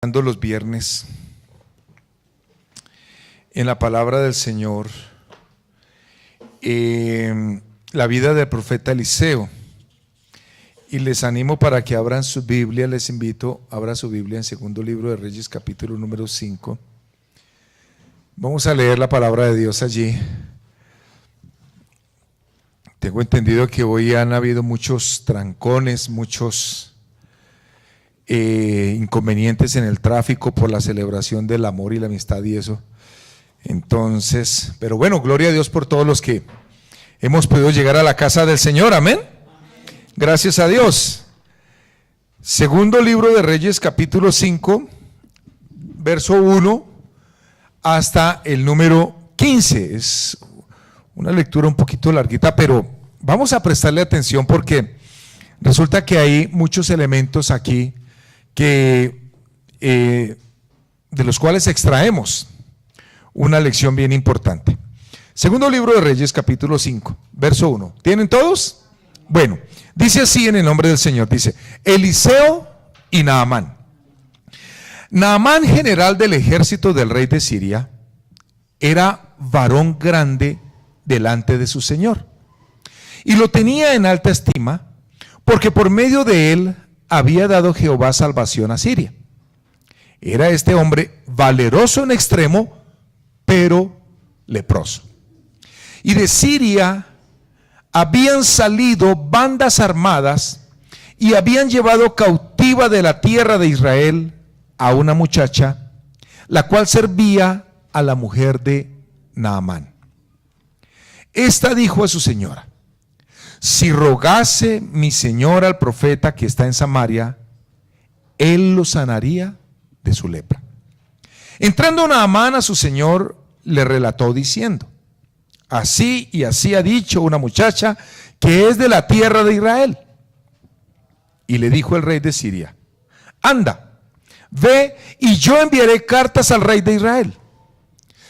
Los viernes en la palabra del Señor la vida del profeta Eliseo, y les animo para que abran su Biblia. Les invito, abra su Biblia en Segundo Libro de Reyes, capítulo número 5. Vamos a leer la palabra de Dios allí. Tengo entendido que hoy han habido muchos trancones, muchos inconvenientes en el tráfico por la celebración del amor y la amistad y eso. Entonces, pero bueno, gloria a Dios por todos los que hemos podido llegar a la casa del Señor, amén. Gracias a Dios. Segundo Libro de Reyes, capítulo 5, verso 1 hasta el número 15. Es una lectura un poquito larguita, pero vamos a prestarle atención porque resulta que hay muchos elementos aquí de los cuales extraemos una lección bien importante. Segundo Libro de Reyes, capítulo 5, verso 1. ¿Tienen todos? Bueno, dice así en el nombre del Señor, dice: Eliseo y Naamán. Naamán, general del ejército del rey de Siria, era varón grande delante de su señor, y lo tenía en alta estima, porque por medio de él había dado Jehová salvación a Siria. Era este hombre valeroso en extremo, pero leproso. Y de Siria habían salido bandas armadas y habían llevado cautiva de la tierra de Israel a una muchacha, la cual servía a la mujer de Naamán. Esta dijo a su señora: si rogase mi señor al profeta que está en Samaria, él lo sanaría de su lepra. Entrando Naamán a su señor, le relató diciendo: así y así ha dicho una muchacha que es de la tierra de Israel. Y le dijo el rey de Siria: anda, ve y yo enviaré cartas al rey de Israel.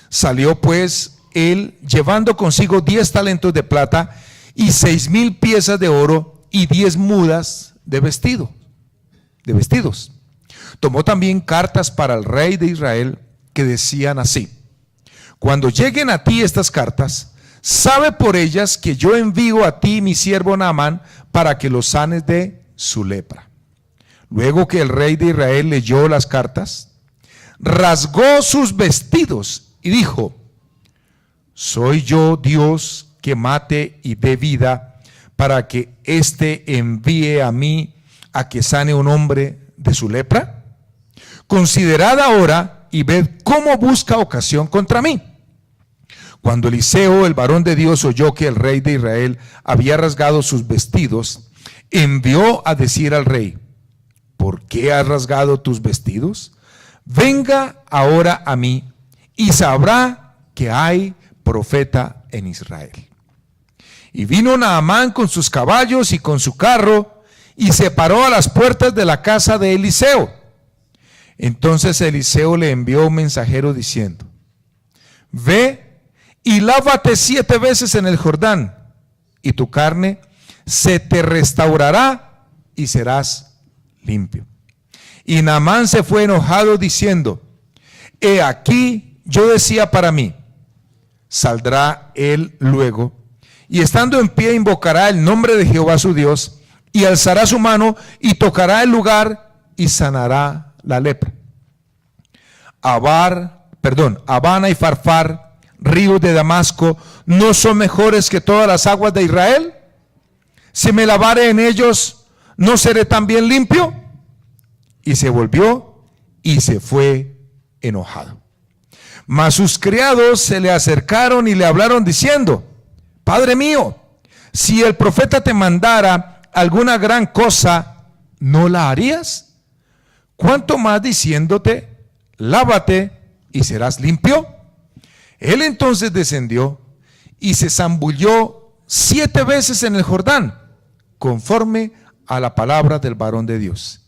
Salió pues él llevando consigo 10 talentos de plata y 6,000 piezas de oro y 10 mudas de vestidos. Tomó también cartas para el rey de Israel que decían así: cuando lleguen a ti estas cartas, sabe por ellas que yo envío a ti mi siervo Naamán para que lo sanes de su lepra. Luego que el rey de Israel leyó las cartas, rasgó sus vestidos y dijo: ¿soy yo Dios que mate y dé vida para que éste envíe a mí a que sane un hombre de su lepra? Considerad ahora y ved cómo busca ocasión contra mí. Cuando Eliseo, el varón de Dios, oyó que el rey de Israel había rasgado sus vestidos, envió a decir al rey: ¿por qué has rasgado tus vestidos? Venga ahora a mí y sabrá que hay profeta en Israel. Y vino Naamán con sus caballos y con su carro, y se paró a las puertas de la casa de Eliseo. Entonces Eliseo le envió un mensajero diciendo: ve y lávate 7 veces en el Jordán, y tu carne se te restaurará y serás limpio. Y Naamán se fue enojado diciendo: he aquí, yo decía para mí, saldrá él luego, y estando en pie invocará el nombre de Jehová su Dios, y alzará su mano y tocará el lugar y sanará la lepra. Abana y Farfar, ríos de Damasco, ¿no son mejores que todas las aguas de Israel? Si me lavare en ellos, ¿no seré también limpio? Y se volvió y se fue enojado. Mas sus criados se le acercaron y le hablaron diciendo: Padre mío, si el profeta te mandara alguna gran cosa, ¿no la harías? ¿Cuánto más diciéndote: lávate y serás limpio? Él entonces descendió y se zambulló 7 veces en el Jordán, conforme a la palabra del varón de Dios.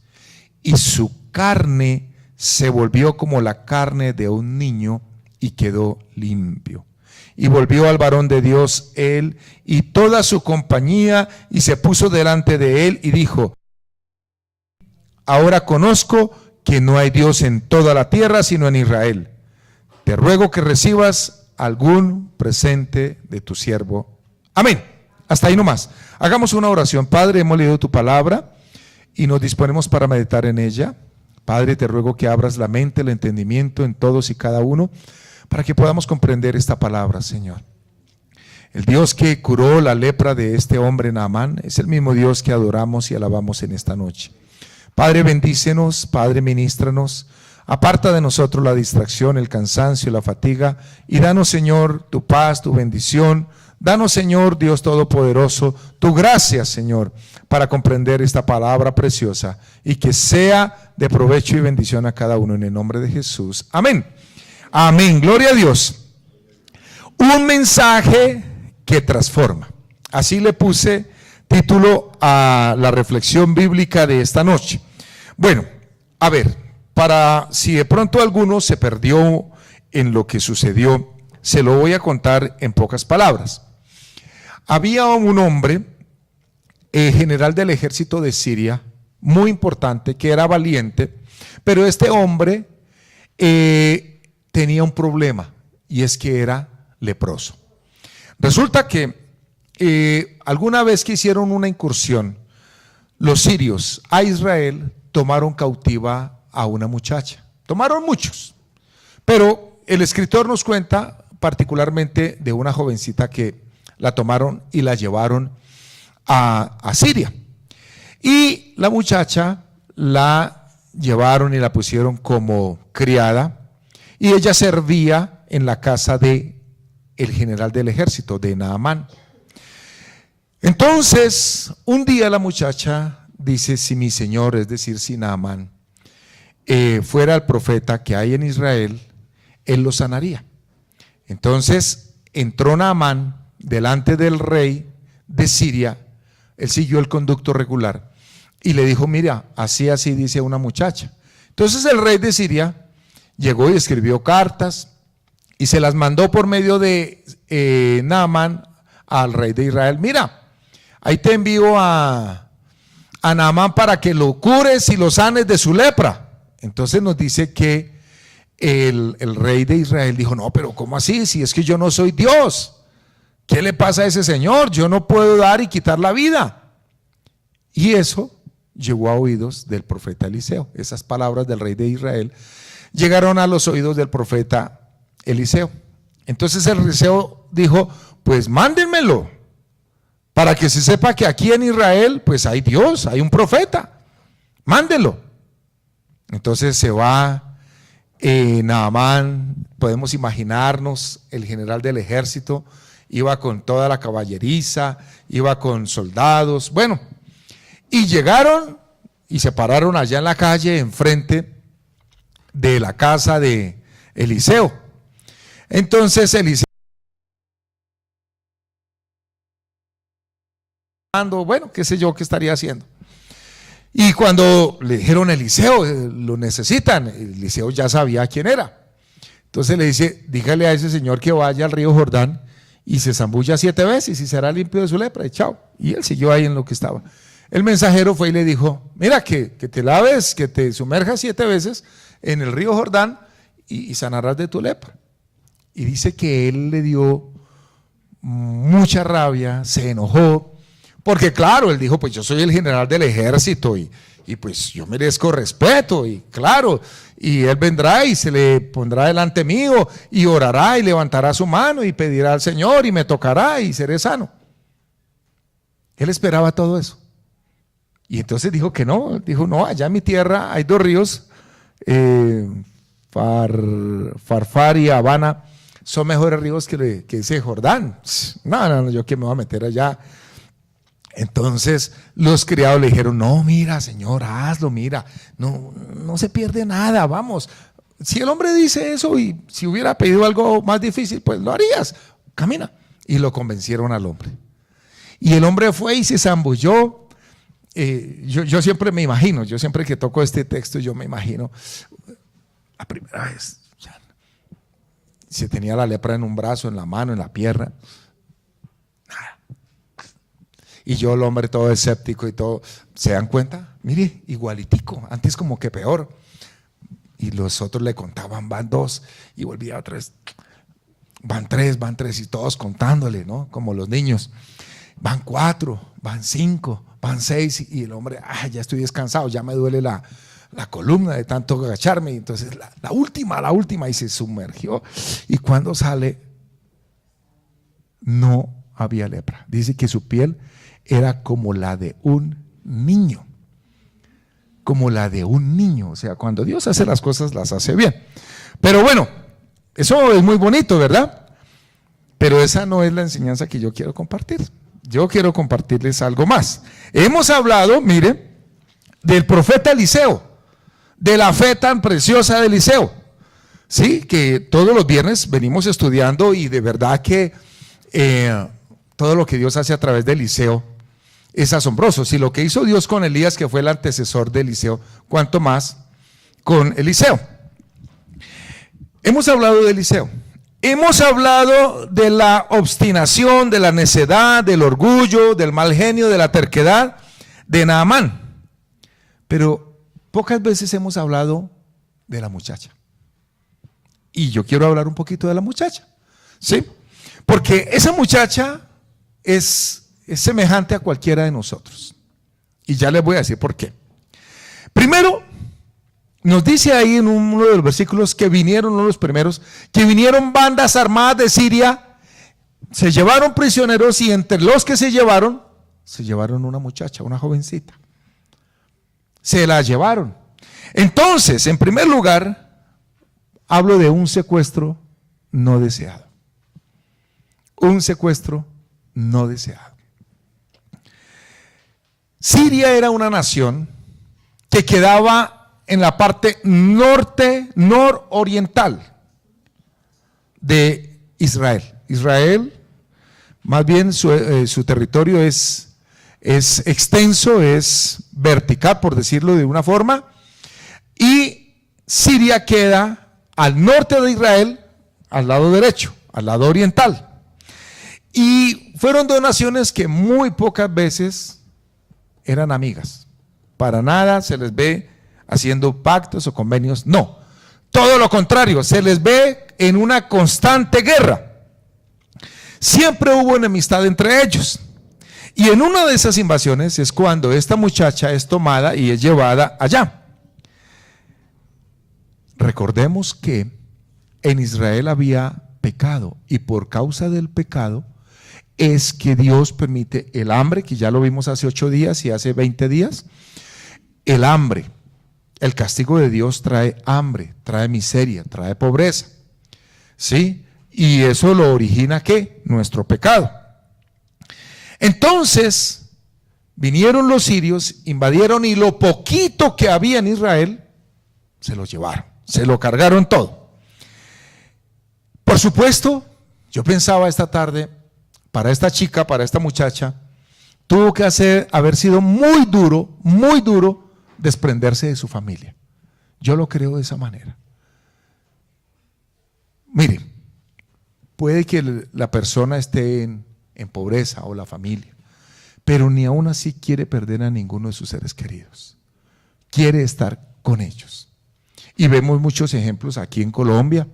Y su carne se volvió como la carne de un niño y quedó limpio. Y volvió al varón de Dios él y toda su compañía, y se puso delante de él y dijo: ahora conozco que no hay Dios en toda la tierra sino en Israel. Te ruego que recibas algún presente de tu siervo. Amén. Hasta ahí nomás. Hagamos una oración. Padre, hemos leído tu palabra y nos disponemos para meditar en ella. Padre, te ruego que abras la mente, el entendimiento en todos y cada uno para que podamos comprender esta palabra, Señor. El Dios que curó la lepra de este hombre Naamán es el mismo Dios que adoramos y alabamos en esta noche. Padre, bendícenos, Padre, ministranos, aparta de nosotros la distracción, el cansancio, la fatiga, y danos, Señor, tu paz, tu bendición. Danos, Señor, Dios Todopoderoso, tu gracia, Señor, para comprender esta palabra preciosa y que sea de provecho y bendición a cada uno en el nombre de Jesús. Amén. Amén. Gloria a Dios. Un mensaje que transforma. Así le puse título a la reflexión bíblica de esta noche. Bueno, a ver, para si de pronto alguno se perdió en lo que sucedió, se lo voy a contar en pocas palabras. Había un hombre, general del ejército de Siria, muy importante, que era valiente, pero este hombre tenía un problema, y es que era leproso. Resulta que alguna vez que hicieron una incursión, los sirios a Israel tomaron cautiva a una muchacha. Tomaron muchos, pero el escritor nos cuenta particularmente de una jovencita que la tomaron y la llevaron a Siria. Y la muchacha la llevaron y la pusieron como criada, y ella servía en la casa de el general del ejército, de Naamán. Entonces, un día la muchacha dice: si mi señor, es decir, si Naamán, fuera el profeta que hay en Israel, él lo sanaría. Entonces, entró Naamán delante del rey de Siria, él siguió el conducto regular, y le dijo: mira, así dice una muchacha. Entonces el rey de Siria llegó y escribió cartas, y se las mandó por medio de Naamán al rey de Israel. Mira, ahí te envío a Naamán para que lo cures y lo sanes de su lepra. Entonces nos dice que el rey de Israel dijo: no, pero ¿cómo así? Si es que yo no soy Dios. ¿Qué le pasa a ese señor? Yo no puedo dar y quitar la vida. Y eso llegó a oídos del profeta Eliseo. Esas palabras del rey de Israel llegaron a los oídos del profeta Eliseo. Entonces Eliseo dijo: pues mándenmelo, para que se sepa que aquí en Israel pues hay Dios, hay un profeta. Mándelo. Entonces se va Naamán, podemos imaginarnos, el general del ejército, iba con toda la caballeriza, iba con soldados, bueno, y llegaron y se pararon allá en la calle enfrente de la casa de Eliseo. Entonces Eliseo, bueno, qué sé yo qué estaría haciendo. Y cuando le dijeron: Eliseo, lo necesitan, Eliseo ya sabía quién era. Entonces le dice: dígale a ese señor que vaya al río Jordán y se zambulla 7 veces y será limpio de su lepra, y chao. Y él siguió ahí en lo que estaba. El mensajero fue y le dijo: mira, que te laves, que te sumerjas 7 veces en el río Jordán y sanarás de tu lepra. Y dice que él le dio mucha rabia, se enojó, porque claro, él dijo: pues yo soy el general del ejército y pues yo merezco respeto, y claro, y él vendrá y se le pondrá delante mío y orará y levantará su mano y pedirá al Señor y me tocará y seré sano. Él esperaba todo eso. Y entonces dijo que no, dijo: no, allá en mi tierra hay 2 ríos, Farfar y Habana, son mejores ríos que ese Jordán. No, yo que me voy a meter allá. Entonces los criados le dijeron: no, mira, señor, hazlo, mira, no se pierde nada, vamos. Si el hombre dice eso y si hubiera pedido algo más difícil, pues lo harías, camina. Y lo convencieron al hombre. Y el hombre fue y se zambulló. Yo siempre me imagino, yo siempre que toco este texto, yo me imagino la primera vez, se tenía la lepra en un brazo, en la mano, en la pierna. Y yo, el hombre todo escéptico y todo, ¿se dan cuenta? Mire, igualitico, antes como que peor. Y los otros le contaban, van 2, y volvía otra vez, van 3, y todos contándole, ¿no? Como los niños. Van 4, van 5, van 6, y el hombre, ya estoy descansado, ya me duele la columna de tanto agacharme. Y entonces la última, y se sumergió. Y cuando sale, no había lepra. Dice que su piel era como la de un niño. Como la de un niño. O sea, cuando Dios hace las cosas, las hace bien. Pero bueno, eso es muy bonito, ¿verdad? Pero esa no es la enseñanza que yo quiero compartir. Yo quiero compartirles algo más. Hemos hablado, mire, del profeta Eliseo, de la fe tan preciosa de Eliseo. Sí, que todos los viernes venimos estudiando, y de verdad que todo lo que Dios hace a través de Eliseo es asombroso. Si lo que hizo Dios con Elías, que fue el antecesor de Eliseo, cuánto más con Eliseo. Hemos hablado de Eliseo. Hemos hablado de la obstinación, de la necedad, del orgullo, del mal genio, de la terquedad de Naamán. Pero pocas veces hemos hablado de la muchacha. Y yo quiero hablar un poquito de la muchacha, ¿sí? Porque esa muchacha es semejante a cualquiera de nosotros. Y ya les voy a decir por qué. Primero, nos dice ahí en uno de los versículos que vinieron, uno de los primeros, que vinieron bandas armadas de Siria, se llevaron prisioneros, y entre los que se llevaron una muchacha, una jovencita. Se la llevaron. Entonces, en primer lugar, hablo de un secuestro no deseado. Un secuestro no deseado. Siria era una nación que quedaba en la parte nororiental de Israel. Israel, más bien su territorio es extenso, es vertical, por decirlo de una forma, y Siria queda al norte de Israel, al lado derecho, al lado oriental. Y fueron dos naciones que muy pocas veces eran amigas. Para nada se les ve haciendo pactos o convenios, no. Todo lo contrario, se les ve en una constante guerra. Siempre hubo enemistad entre ellos. Y en una de esas invasiones es cuando esta muchacha es tomada y es llevada allá. Recordemos que en Israel había pecado, y por causa del pecado es que Dios permite el hambre, que ya lo vimos hace 8 días y hace 20 días. El hambre, el castigo de Dios trae hambre, trae miseria, trae pobreza, ¿sí? Y eso lo origina, ¿qué? Nuestro pecado. Entonces vinieron los sirios, invadieron, y lo poquito que había en Israel se lo llevaron, se lo cargaron todo. Por supuesto, yo pensaba esta tarde, para esta chica, para esta muchacha, tuvo que haber sido muy duro desprenderse de su familia. Yo lo creo de esa manera. Mire, puede que la persona esté en pobreza, o la familia, pero ni aún así quiere perder a ninguno de sus seres queridos. Quiere estar con ellos. Y vemos muchos ejemplos aquí en Colombia,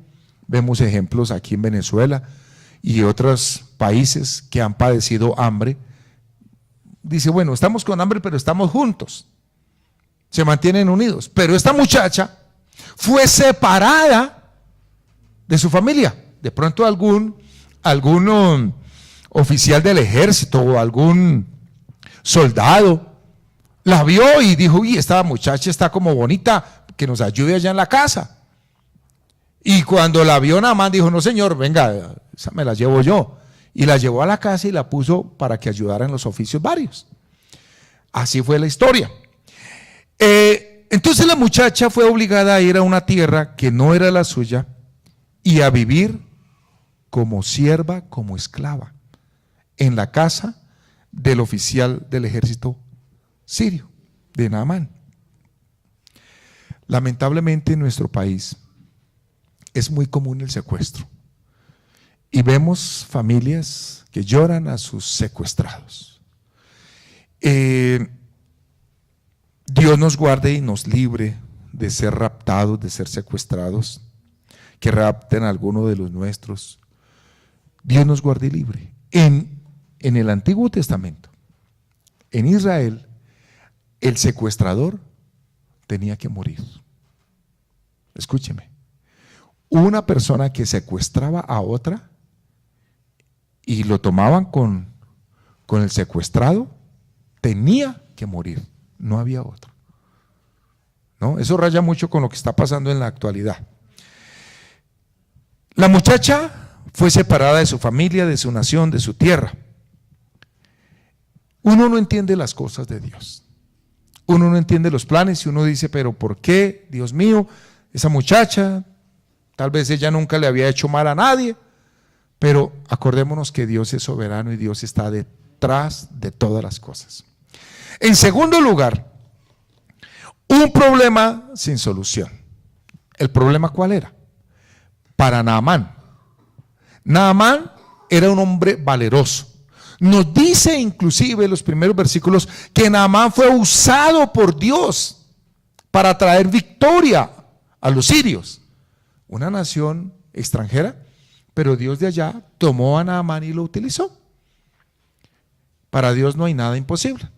vemos ejemplos aquí en Venezuela y otros países que han padecido hambre. Dice, bueno, estamos con hambre, pero estamos juntos. Se mantienen unidos. Pero esta muchacha fue separada de su familia. De pronto algún oficial del ejército o algún soldado la vio y dijo, uy, esta muchacha está como bonita, que nos ayude allá en la casa. Y cuando la vio, Naamán dijo, no señor, venga, esa me la llevo yo. Y la llevó a la casa y la puso para que ayudara en los oficios varios. Así fue la historia. Entonces la muchacha fue obligada a ir a una tierra que no era la suya y a vivir como sierva, como esclava, en la casa del oficial del ejército sirio, de Naamán. Lamentablemente en nuestro país es muy común el secuestro y vemos familias que lloran a sus secuestrados. Dios nos guarde y nos libre de ser raptados, de ser secuestrados, que rapten a alguno de los nuestros. Dios nos guarde libre. En el Antiguo Testamento, en Israel, el secuestrador tenía que morir. Escúcheme, una persona que secuestraba a otra y lo tomaban con el secuestrado, tenía que morir, no había otro. ¿No? Eso raya mucho con lo que está pasando en la actualidad. La muchacha fue separada de su familia, de su nación, de su tierra. Uno no entiende las cosas de Dios. Uno no entiende los planes y uno dice, pero ¿por qué, Dios mío, esa muchacha? Tal vez ella nunca le había hecho mal a nadie, pero acordémonos que Dios es soberano y Dios está detrás de todas las cosas. En segundo lugar, un problema sin solución. ¿El problema cuál era? Para Naamán. Naamán era un hombre valeroso. Nos dice inclusive en los primeros versículos que Naamán fue usado por Dios para traer victoria a los sirios, una nación extranjera, pero Dios de allá tomó a Naamán y lo utilizó. Para Dios no hay nada imposible.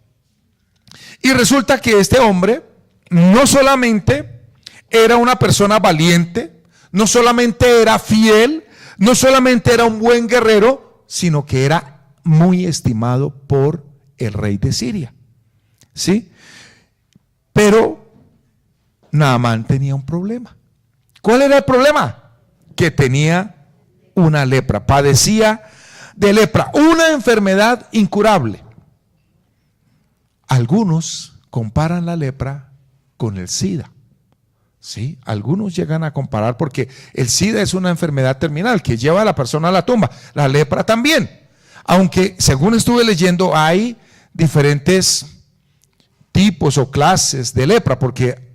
Y resulta que este hombre no solamente era una persona valiente, no solamente era fiel, no solamente era un buen guerrero, sino que era muy estimado por el rey de Siria. ¿Sí? Pero Naamán tenía un problema. ¿Cuál era el problema? Que tenía una lepra, padecía de lepra, una enfermedad incurable. Algunos comparan la lepra con el SIDA. ¿Sí? Algunos llegan a comparar porque el SIDA es una enfermedad terminal que lleva a la persona a la tumba, la lepra también. Aunque según estuve leyendo hay diferentes tipos o clases de lepra, porque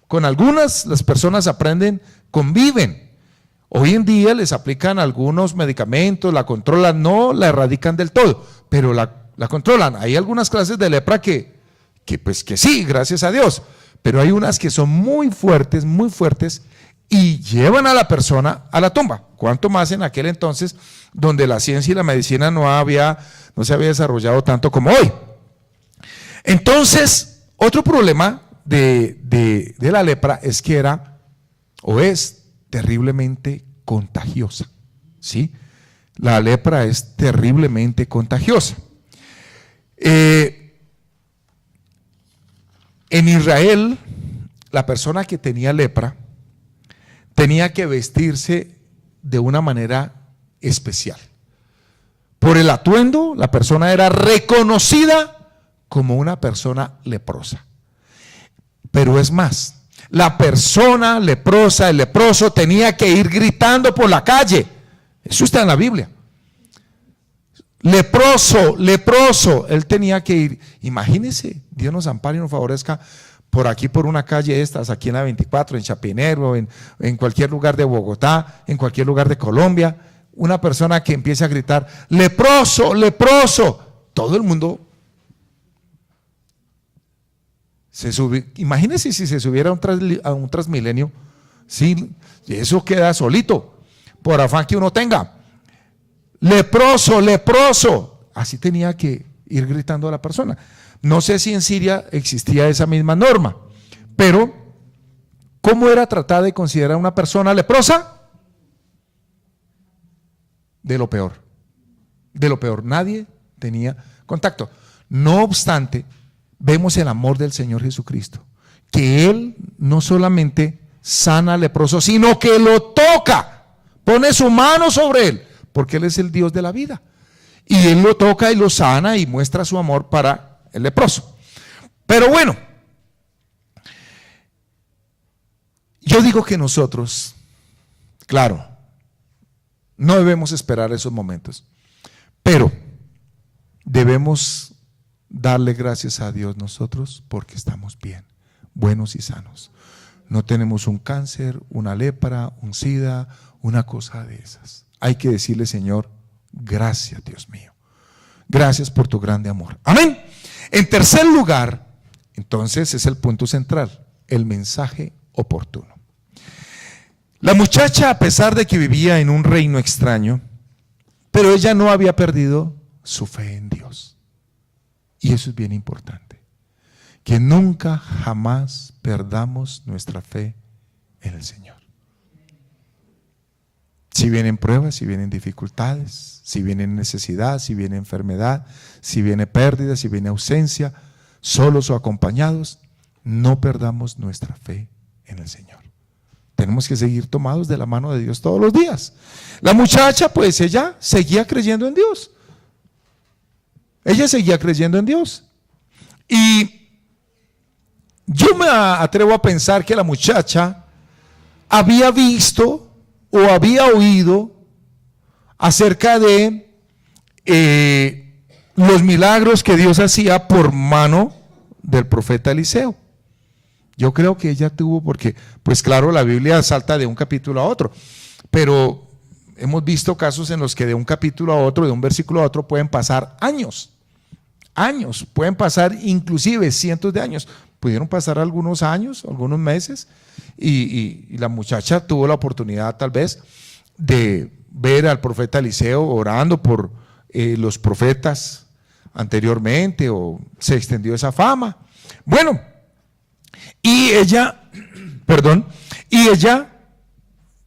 con algunas las personas aprenden, conviven. Hoy en día les aplican algunos medicamentos, la controlan, no la erradican del todo, pero la controlan. Hay algunas clases de lepra que sí, gracias a Dios, pero hay unas que son muy fuertes y llevan a la persona a la tumba. Cuanto más en aquel entonces donde la ciencia y la medicina no se había desarrollado tanto como hoy. Entonces, otro problema de la lepra es que era o es terriblemente contagiosa. ¿Sí? La lepra es terriblemente contagiosa. En Israel, la persona que tenía lepra tenía que vestirse de una manera especial. Por el atuendo, la persona era reconocida como una persona leprosa. Pero es más, la persona leprosa, el leproso, tenía que ir gritando por la calle. Eso está en la Biblia. Leproso, leproso, él tenía que ir. Imagínense, Dios nos ampare y nos favorezca por aquí, por una calle estas, aquí en la 24, en Chapinero, en cualquier lugar de Bogotá, en cualquier lugar de Colombia, una persona que empiece a gritar, leproso, leproso, todo el mundo se sube. Imagínense si se subiera a un Transmilenio, sí, eso queda solito, por afán que uno tenga. Leproso, leproso, así tenía que ir gritando a la persona. No sé si en Siria existía esa misma norma, pero ¿cómo era tratada y considerada una persona leprosa? De lo peor, nadie tenía contacto. No obstante, vemos el amor del Señor Jesucristo, que Él no solamente sana al leproso, sino que lo toca, pone su mano sobre él, porque Él es el Dios de la vida, y Él lo toca y lo sana y muestra su amor para el leproso. Pero bueno, yo digo que nosotros, claro, no debemos esperar esos momentos, pero debemos darle gracias a Dios nosotros porque estamos bien, buenos y sanos. No tenemos un cáncer, una lepra, un SIDA, una cosa de esas. Hay que decirle, Señor, gracias, Dios mío. Gracias por tu grande amor. Amén. En tercer lugar, entonces es el punto central, el mensaje oportuno. La muchacha, a pesar de que vivía en un reino extraño, pero ella no había perdido su fe en Dios. Y eso es bien importante, que nunca jamás perdamos nuestra fe en el Señor. Si vienen pruebas, si vienen dificultades, si viene necesidad, si viene enfermedad, si viene pérdida, si viene ausencia, solos o acompañados, no perdamos nuestra fe en el Señor. Tenemos que seguir tomados de la mano de Dios todos los días. La muchacha, pues ella seguía creyendo en Dios. Ella seguía creyendo en Dios. Y yo me atrevo a pensar que la muchacha había visto o había oído acerca de los milagros que Dios hacía por mano del profeta Eliseo. Yo creo que ella tuvo, porque pues claro, la Biblia salta de un capítulo a otro, pero hemos visto casos en los que de un capítulo a otro, de un versículo a otro pueden pasar años, pueden pasar inclusive cientos de años, pudieron pasar algunos años, algunos meses, y la muchacha tuvo la oportunidad tal vez de ver al profeta Eliseo orando por los profetas anteriormente, o se extendió esa fama. Bueno, y ella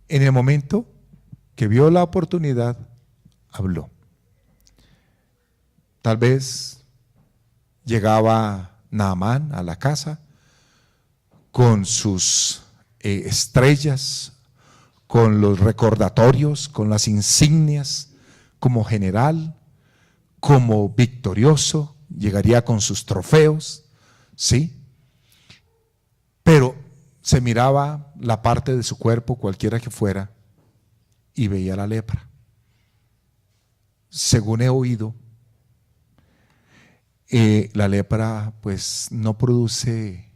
en el momento que vio la oportunidad, habló. Tal vez llegaba Naamán a la casa con sus estrellas, con los recordatorios, con las insignias, como general, como victorioso, llegaría con sus trofeos, ¿sí? Pero se miraba la parte de su cuerpo, cualquiera que fuera, y veía la lepra. Según he oído, la lepra pues no produce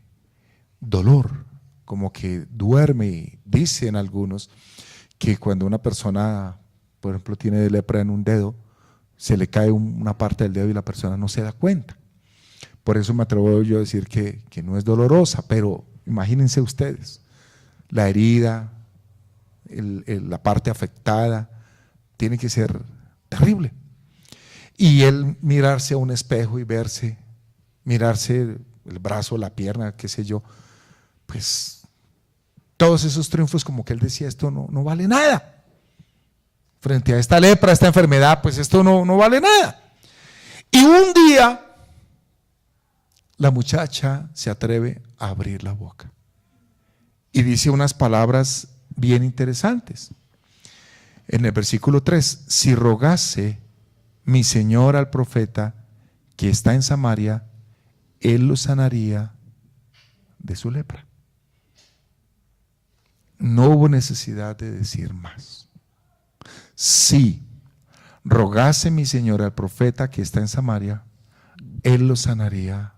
dolor, como que duerme. Dicen algunos que cuando una persona, por ejemplo, tiene lepra en un dedo, se le cae una parte del dedo y la persona no se da cuenta. Por eso me atrevo yo a decir que no es dolorosa, pero imagínense ustedes, la herida, la parte afectada, tiene que ser terrible. Y él mirarse a un espejo y mirarse el brazo, la pierna, qué sé yo, pues todos esos triunfos, como que él decía, esto no vale nada. Frente a esta lepra, esta enfermedad, pues esto no vale nada. Y un día la muchacha se atreve a abrir la boca y dice unas palabras bien interesantes. En el versículo 3, si rogase mi señor al profeta que está en Samaria, él lo sanaría de su lepra. No hubo necesidad de decir más. Si rogase mi señor al profeta que está en Samaria, él lo sanaría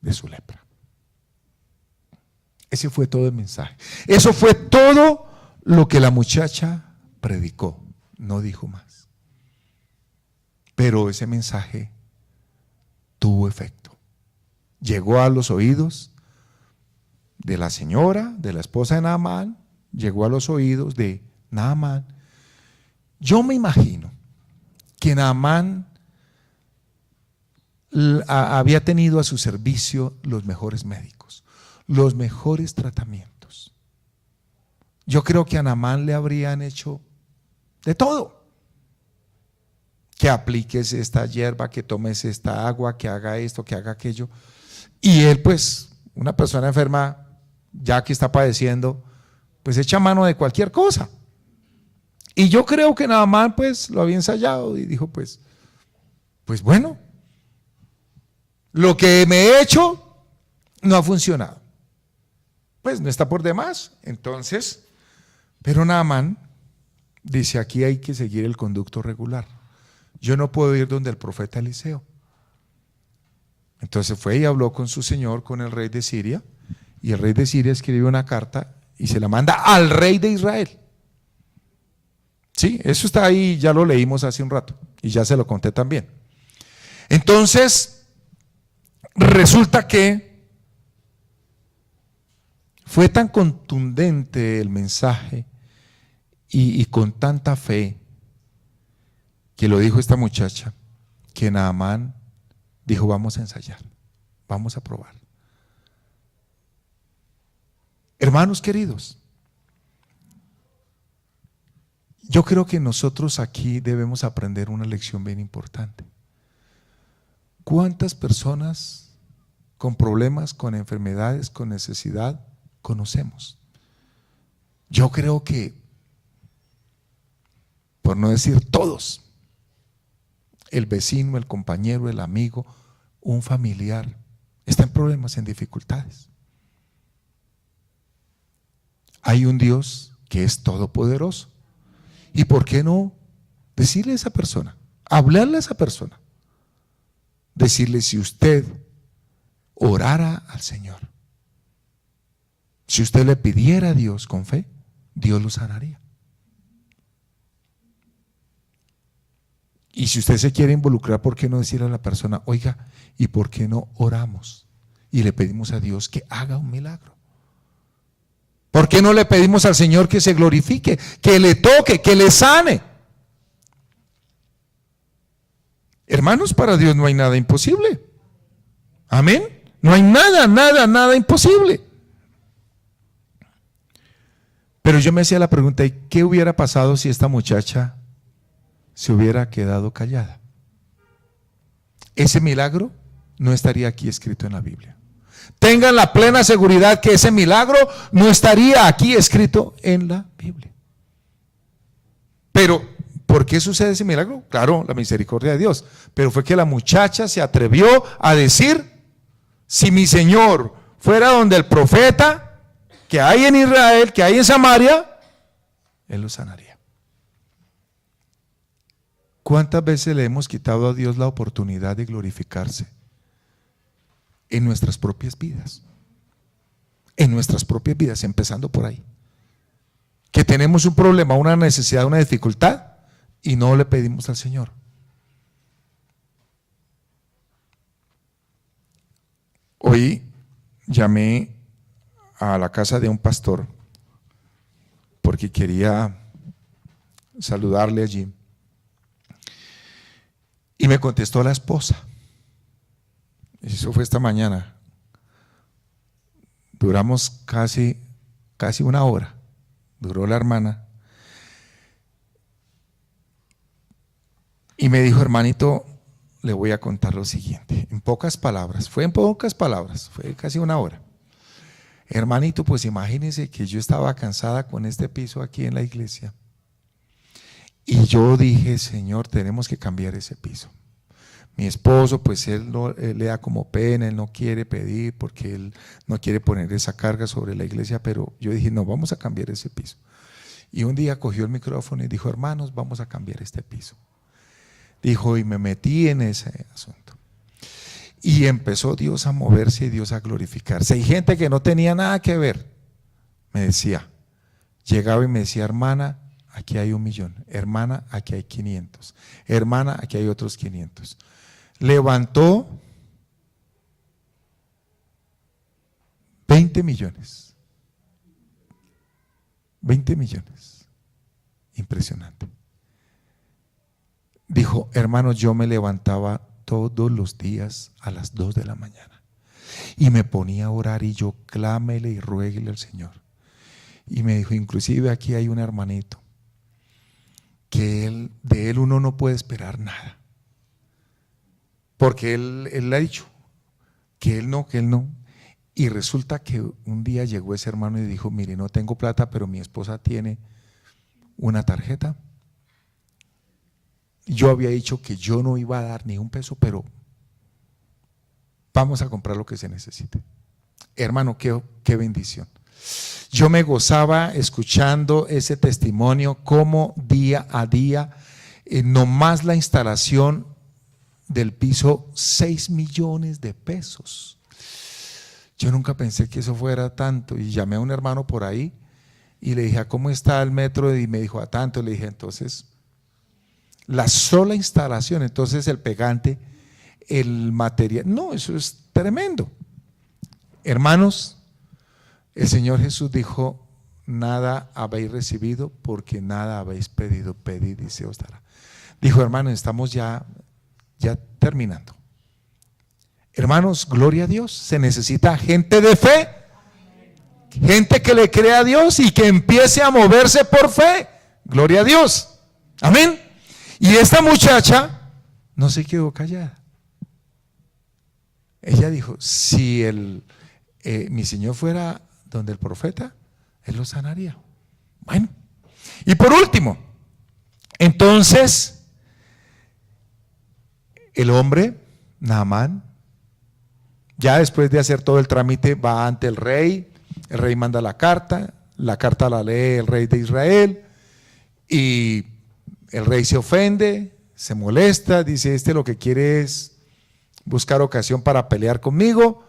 de su lepra. Ese fue todo el mensaje. Eso fue todo lo que la muchacha predicó. No dijo más. Pero ese mensaje tuvo efecto. Llegó a los oídos de la señora, de la esposa de Naamán, llegó a los oídos de Naamán. Yo me imagino que Naamán había tenido a su servicio los mejores médicos, los mejores tratamientos. Yo creo que a Naamán le habrían hecho de todo. Que apliques esta hierba, que tomes esta agua, que haga esto, que haga aquello. Y él, pues, una persona enferma, ya que está padeciendo, pues echa mano de cualquier cosa. Y yo creo que Naamán, pues, lo había ensayado y dijo, pues bueno, lo que me he hecho no ha funcionado. Pues no está por demás. Entonces, pero Naamán dice, aquí hay que seguir el conducto regular. Yo no puedo ir donde el profeta Eliseo. Entonces fue y habló con su señor, con el rey de Siria, y el rey de Siria escribió una carta y se la manda al rey de Israel. Sí, eso está ahí, ya lo leímos hace un rato y ya se lo conté también. Entonces, resulta que Fue tan contundente el mensaje y con tanta fe que lo dijo esta muchacha, que Naamán dijo: vamos a ensayar, vamos a probar. Hermanos queridos, yo creo que nosotros aquí debemos aprender una lección bien importante. ¿Cuántas personas con problemas, con enfermedades, con necesidad conocemos? Yo creo que, por no decir todos, el vecino, el compañero, el amigo, un familiar, está en problemas, en dificultades. Hay un Dios que es todopoderoso. ¿Y por qué no decirle a esa persona, hablarle a esa persona, decirle: si usted orara al Señor, si usted le pidiera a Dios con fe, Dios lo sanaría? Y si usted se quiere involucrar, ¿por qué no decirle a la persona: oiga, ¿y por qué no oramos y le pedimos a Dios que haga un milagro? ¿Por qué no le pedimos al Señor que se glorifique, que le toque, que le sane? Hermanos, para Dios no hay nada imposible. Amén. No hay nada imposible. Pero yo me hacía la pregunta: ¿y qué hubiera pasado si esta muchacha se hubiera quedado callada? Ese milagro no estaría aquí escrito en la Biblia. Tengan la plena seguridad que ese milagro no estaría aquí escrito en la Biblia. Pero, ¿por qué sucede ese milagro? Claro, la misericordia de Dios. Pero fue que la muchacha se atrevió a decir: si mi Señor fuera donde el profeta que hay en Israel, que hay en Samaria, Él lo sanaría. ¿Cuántas veces le hemos quitado a Dios la oportunidad de glorificarse en nuestras propias vidas? En nuestras propias vidas, empezando por ahí. Que tenemos un problema, una necesidad, una dificultad y no le pedimos al Señor. Hoy llamé a la casa de un pastor porque quería saludarle allí. Y me contestó la esposa. Eso fue esta mañana. Duramos casi una hora. Duró la hermana. Y me dijo: hermanito, le voy a contar lo siguiente. En pocas palabras, fue casi una hora. Hermanito, pues imagínese que yo estaba cansada con este piso aquí en la iglesia. Y yo dije: Señor, tenemos que cambiar ese piso. Mi esposo, pues él le da como pena, él no quiere pedir porque él no quiere poner esa carga sobre la iglesia, pero yo dije: no, vamos a cambiar ese piso. Y un día cogió el micrófono y dijo: hermanos, vamos a cambiar este piso. Dijo, y me metí en ese asunto. Y empezó Dios a moverse y Dios a glorificarse. Hay gente que no tenía nada que ver, me decía, llegaba y me decía: hermana, aquí hay 1.000.000, hermana, aquí hay 500, hermana, aquí hay otros 500. Levantó 20 millones. 20 millones. Impresionante. Dijo: hermanos, yo me levantaba todos los días a las 2 de la mañana y me ponía a orar y yo clámele y ruéguele al Señor. Y me dijo: inclusive aquí hay un hermanito que de él uno no puede esperar nada, porque él le ha dicho que él no. Y resulta que un día llegó ese hermano y dijo: mire, no tengo plata, pero mi esposa tiene una tarjeta. Yo había dicho que yo no iba a dar ni un peso, pero vamos a comprar lo que se necesite. Hermano, qué bendición. Yo me gozaba escuchando ese testimonio, como día a día, nomás la instalación del piso, 6 millones de pesos. Yo nunca pensé que eso fuera tanto, y llamé a un hermano por ahí y le dije: ¿cómo está el metro? Y me dijo: a tanto. Le dije: entonces, la sola instalación, entonces el pegante, el material, no, eso es tremendo. Hermanos, El Señor Jesús dijo: nada habéis recibido porque nada habéis pedido, pedid y se os dará. Dijo: hermanos, estamos ya terminando. Hermanos, gloria a Dios. Se necesita gente de fe, gente que le crea a Dios y que empiece a moverse por fe. Gloria a Dios. Amén. Y esta muchacha no se quedó callada. Ella dijo: si mi Señor fuera donde el profeta, Él lo sanaría. Bueno, y por último, entonces el hombre Naamán, ya después de hacer todo el trámite, va ante el rey manda la carta la lee el rey de Israel, y el rey se ofende, se molesta, dice: este lo que quiere es buscar ocasión para pelear conmigo.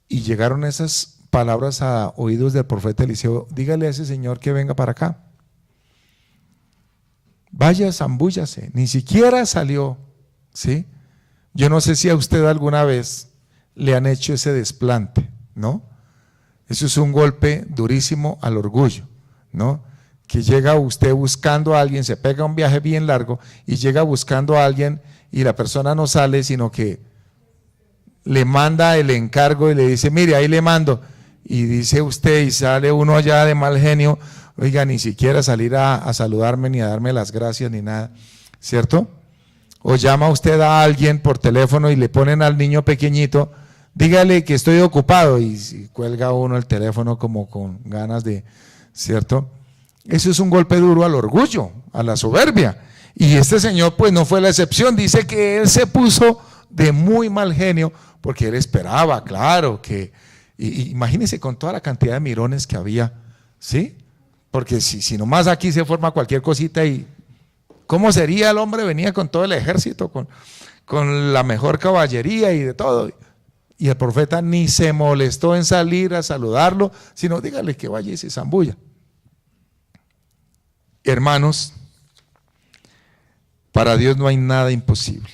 Y llegaron esas palabras a oídos del profeta Eliseo: dígale a ese señor que venga para acá. Vaya, zambúllase. Ni siquiera salió, ¿sí? Yo no sé si a usted alguna vez le han hecho ese desplante, ¿no? Eso es un golpe durísimo al orgullo, ¿no? Que llega usted buscando a alguien, se pega un viaje bien largo y llega buscando a alguien y la persona no sale, sino que le manda el encargo y le dice: mire, ahí le mando. Y dice usted, y sale uno allá de mal genio: oiga, ni siquiera salir a saludarme, ni a darme las gracias, ni nada, ¿cierto? O llama usted a alguien por teléfono y le ponen al niño pequeñito: dígale que estoy ocupado, y cuelga uno el teléfono como con ganas de, ¿cierto? Eso es un golpe duro al orgullo, a la soberbia. Y este señor pues no fue la excepción. Dice que él se puso de muy mal genio porque él esperaba, claro, que, imagínense con toda la cantidad de mirones que había, ¿sí? Porque si nomás aquí se forma cualquier cosita, y ¿cómo sería el hombre? Venía con todo el ejército, con la mejor caballería y de todo. Y el profeta ni se molestó en salir a saludarlo, sino dígale que vaya y se zambulla. Hermanos, para Dios no hay nada imposible.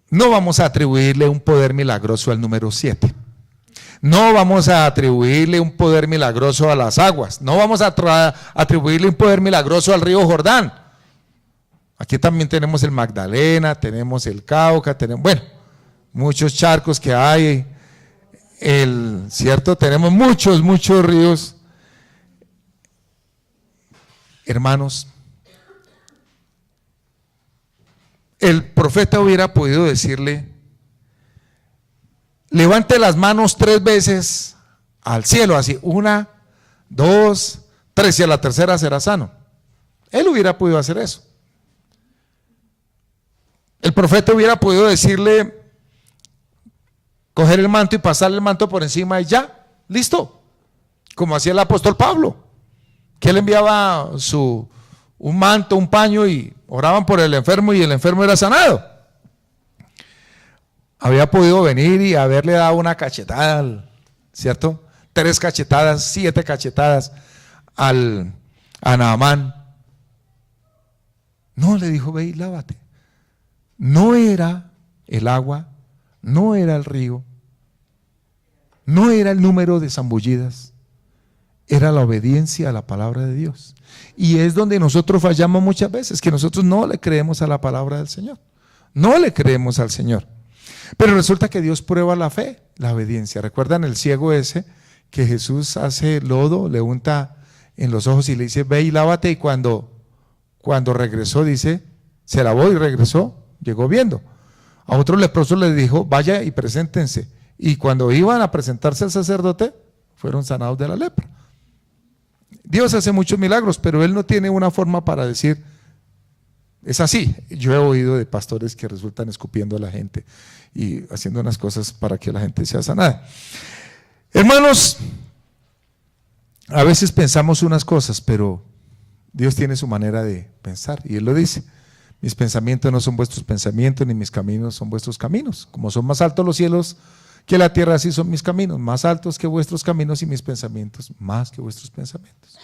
No vamos a atribuirle un poder milagroso al número 7. No vamos a atribuirle un poder milagroso a las aguas. No vamos a atribuirle un poder milagroso al río Jordán. Aquí también tenemos el Magdalena, tenemos el Cauca, tenemos, bueno, muchos charcos que hay, ¿cierto? Tenemos muchos ríos. Hermanos, el profeta hubiera podido decirle: levante las manos 3 veces al cielo, así, 1, 2, 3, y a la tercera será sano. Él hubiera podido hacer eso. El profeta hubiera podido decirle: coger el manto y pasarle el manto por encima y ya, listo, como hacía el apóstol Pablo, que él enviaba un manto, un paño, y oraban por el enfermo y el enfermo era sanado. Había podido venir y haberle dado una cachetada, ¿cierto? 3 cachetadas, 7 cachetadas a Naamán. No, le dijo: ve y lávate. No era el agua, no era el río, no era el número de zambullidas, era la obediencia a la palabra de Dios. Y es donde nosotros fallamos muchas veces, que nosotros no le creemos a la palabra del Señor, no le creemos al Señor. Pero resulta que Dios prueba la fe, la obediencia. ¿Recuerdan el ciego ese que Jesús hace lodo, le unta en los ojos y le dice: ve y lávate? Y cuando regresó, dice, se lavó y regresó, llegó viendo. A otro leproso le dijo: vaya y preséntense. Y cuando iban a presentarse al sacerdote, fueron sanados de la lepra. Dios hace muchos milagros, pero Él no tiene una forma para decir: es así. Yo he oído de pastores que resultan escupiendo a la gente y haciendo unas cosas para que la gente sea sanada. Hermanos, a veces pensamos unas cosas, pero Dios tiene su manera de pensar, y Él lo dice: mis pensamientos no son vuestros pensamientos, ni mis caminos son vuestros caminos. Como son más altos los cielos que la tierra, así son mis caminos, más altos que vuestros caminos, y mis pensamientos más que vuestros pensamientos.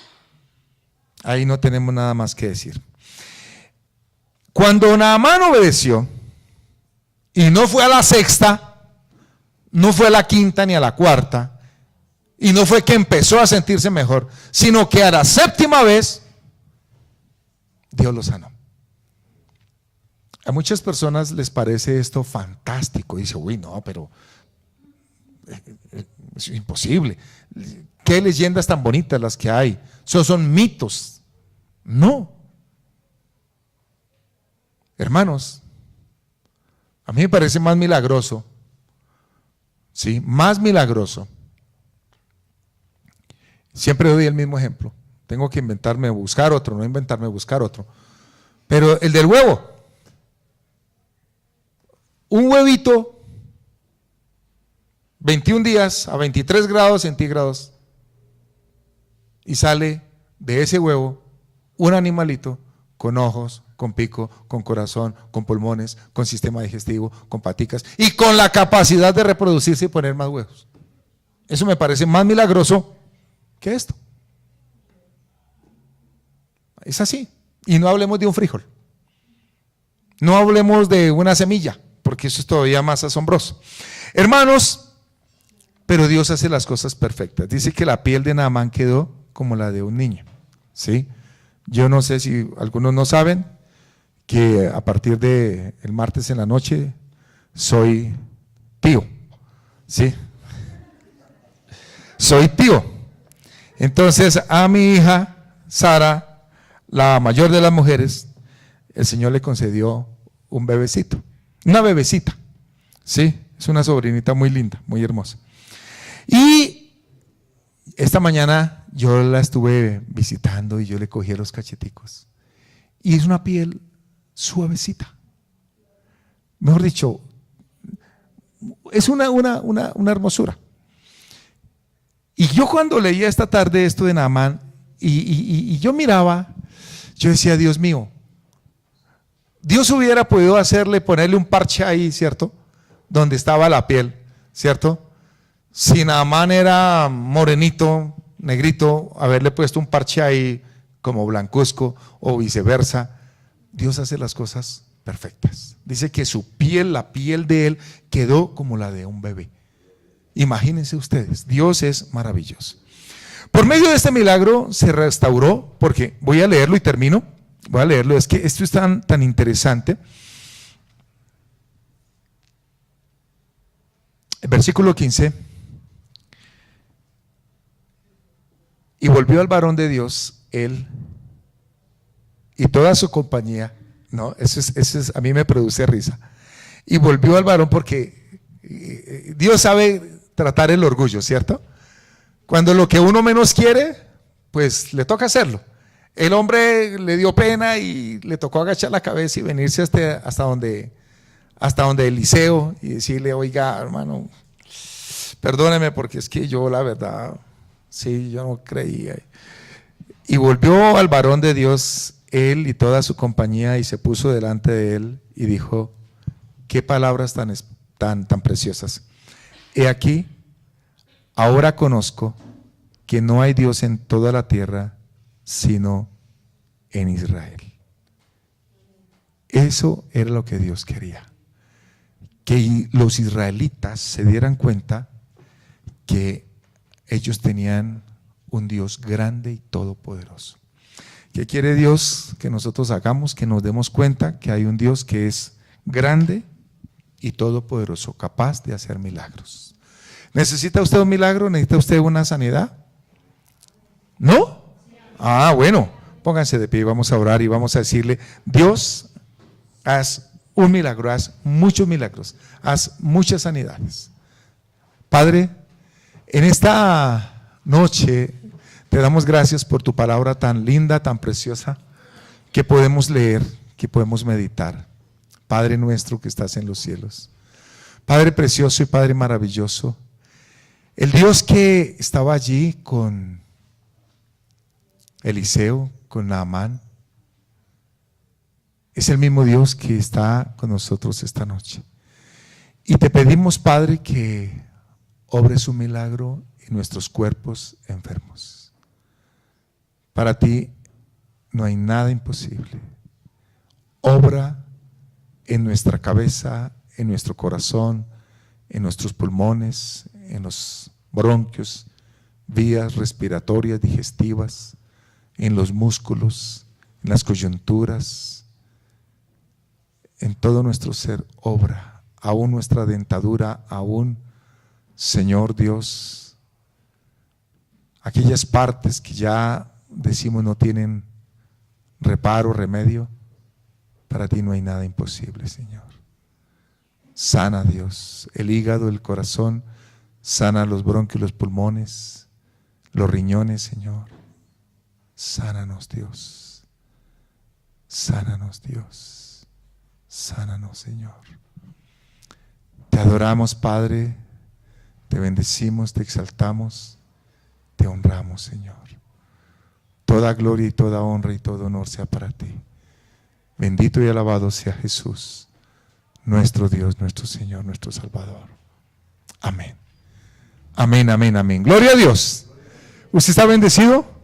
Ahí no tenemos nada más que decir. Cuando Naamán obedeció y no fue a la sexta, no fue a la quinta ni a la cuarta, y no fue que empezó a sentirse mejor, sino que a la séptima vez Dios lo sanó. A muchas personas les parece esto fantástico. Dice, uy, no, pero es imposible. ¿Qué leyendas tan bonitas las que hay? Esos son mitos. No. Hermanos, a mí me parece más milagroso, ¿sí? Más milagroso. Siempre doy el mismo ejemplo. Tengo que inventarme buscar otro, no inventarme buscar otro. Pero el del huevo. Un huevito, 21 días a 23 grados centígrados, y sale de ese huevo un animalito con ojos, con pico, con corazón, con pulmones, con sistema digestivo, con paticas y con la capacidad de reproducirse y poner más huevos. Eso me parece más milagroso que esto. Es así. Y no hablemos de un frijol. No hablemos de una semilla, porque eso es todavía más asombroso. Hermanos, pero Dios hace las cosas perfectas. Dice que la piel de Naamán quedó como la de un niño, ¿sí? Yo no sé si algunos no saben que a partir del martes en la noche soy tío, ¿sí? Soy tío. Entonces a mi hija Sara, la mayor de las mujeres, el Señor le concedió un bebecito, una bebecita, ¿sí? Es una sobrinita muy linda, muy hermosa. Y esta mañana yo la estuve visitando y yo le cogí los cacheticos. Y es una piel suavecita. Mejor dicho, es una hermosura. Y yo cuando leía esta tarde esto de Naamán, y yo miraba, yo decía, Dios mío, Dios hubiera podido ponerle un parche ahí, ¿cierto? Donde estaba la piel, ¿cierto? Si Naamán era morenito, negrito, haberle puesto un parche ahí como blancuzco o viceversa. Dios hace las cosas perfectas. Dice que su piel, la piel de él, quedó como la de un bebé. Imagínense ustedes, Dios es maravilloso. Por medio de este milagro se restauró, porque voy a leerlo y termino. Voy a leerlo, es que esto es tan interesante. El versículo 15. Y volvió al varón de Dios, él y toda su compañía. No, eso es, a mí me produce risa. Y volvió al varón porque Dios sabe tratar el orgullo, ¿cierto? Cuando lo que uno menos quiere, pues le toca hacerlo. El hombre le dio pena y le tocó agachar la cabeza y venirse hasta donde Eliseo y decirle, oiga, hermano, perdóneme porque es que yo la verdad, sí, yo no creía. Y volvió al varón de Dios, él y toda su compañía, y se puso delante de él y dijo, qué palabras tan preciosas. He aquí, ahora conozco que no hay Dios en toda la tierra sino en Israel. Eso era lo que Dios quería, que los israelitas se dieran cuenta que ellos tenían un Dios grande y todopoderoso. ¿Qué quiere Dios que nosotros hagamos? Que nos demos cuenta que hay un Dios que es grande y todopoderoso, capaz de hacer milagros. ¿Necesita usted un milagro? ¿Necesita usted una sanidad? ¿No? Ah, bueno, pónganse de pie y vamos a orar y vamos a decirle, Dios, haz un milagro, haz muchos milagros, haz muchas sanidades. Padre, en esta noche te damos gracias por tu palabra tan linda, tan preciosa, que podemos leer, que podemos meditar. Padre nuestro que estás en los cielos, Padre precioso y Padre maravilloso, el Dios que estaba allí con Eliseo, con Naamán, es el mismo Dios que está con nosotros esta noche. Y te pedimos, Padre, que obres un milagro en nuestros cuerpos enfermos. Para ti no hay nada imposible. Obra en nuestra cabeza, en nuestro corazón, en nuestros pulmones, en los bronquios, vías respiratorias, digestivas, en los músculos, en las coyunturas, en todo nuestro ser obra, aún nuestra dentadura, aún, Señor Dios, aquellas partes que ya decimos no tienen reparo, remedio, para ti no hay nada imposible, Señor. Sana, Dios, el hígado, el corazón, sana los bronquios, los pulmones, los riñones, Señor. Sánanos, Dios. Sánanos, Dios. Sánanos, Señor. Te adoramos, Padre. Te bendecimos, te exaltamos, te honramos, Señor. Toda gloria y toda honra y todo honor sea para ti. Bendito y alabado sea Jesús, nuestro Dios, nuestro Señor, nuestro Salvador. Amén. Amén, amén, amén. Gloria a Dios. ¿Usted está bendecido?